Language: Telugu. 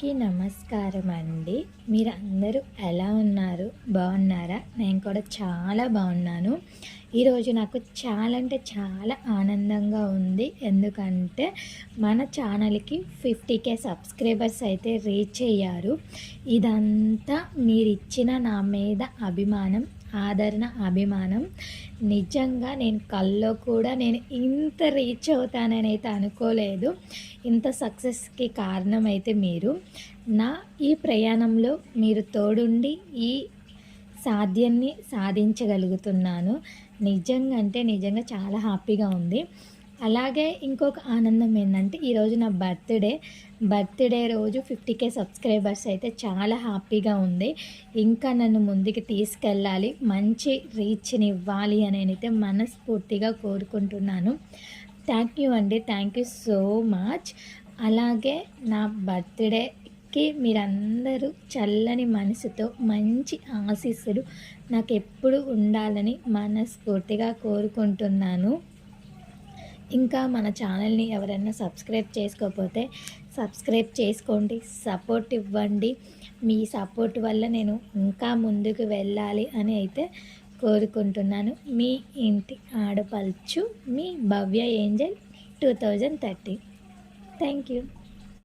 అందరికీ నమస్కారం అండి. మీరందరూ ఎలా ఉన్నారు? బాగున్నారా? నేను కూడా చాలా బాగున్నాను. ఈరోజు నాకు చాలా అంటే చాలా ఆనందంగా ఉంది. ఎందుకంటే మన ఛానల్‌కి 50,000 సబ్స్క్రైబర్స్ అయితే రీచ్ అయ్యారు. ఇదంతా మీరిచ్చిన నా మీద అభిమానం, ఆదరణ, అభిమానం. నిజంగా నేను కల్లో కూడా నేను ఇంత రీచ్ అవుతానని అయితే అనుకోలేదు. ఇంత సక్సెస్‌కి కారణమైతే మీరు. నా ఈ ప్రయాణంలో మీరు తోడుండి ఈ సాధ్యాన్ని సాధించగలుగుతున్నాను. నిజంగా అంటే నిజంగా చాలా హ్యాపీగా ఉంది. అలాగే ఇంకొక ఆనందం ఏందంటే ఈరోజు నా బర్త్‌డే రోజు 50,000 సబ్స్క్రైబర్స్ అయితే చాలా హ్యాపీగా ఉంది. ఇంకా నన్ను ముందుకు తీసుకెళ్ళాలి, మంచి రీచ్‌నివ్వాలి అని నేనైతే మనస్ఫూర్తిగా కోరుకుంటున్నాను. థ్యాంక్ యూ అండి. Thank you so much. అలాగే నా బర్త్‌డేకి మీరందరూ చల్లని మనసుతో మంచి ఆశీస్సులు నాకెప్పుడు ఉండాలని మనస్ఫూర్తిగా కోరుకుంటున్నాను. ఇంకా మన ఛానల్ని ఎవరైనా సబ్స్క్రైబ్ చేసుకోకపోతే సబ్స్క్రైబ్ చేసుకోండి, సపోర్ట్ ఇవ్వండి. మీ సపోర్ట్ వల్ల నేను ఇంకా ముందుకు వెళ్ళాలి అని అయితే కోరుకుంటున్నాను. మీ ఇంటి ఆడపడుచు మీ భవ్య ఏంజెల్ 2030. Thank you.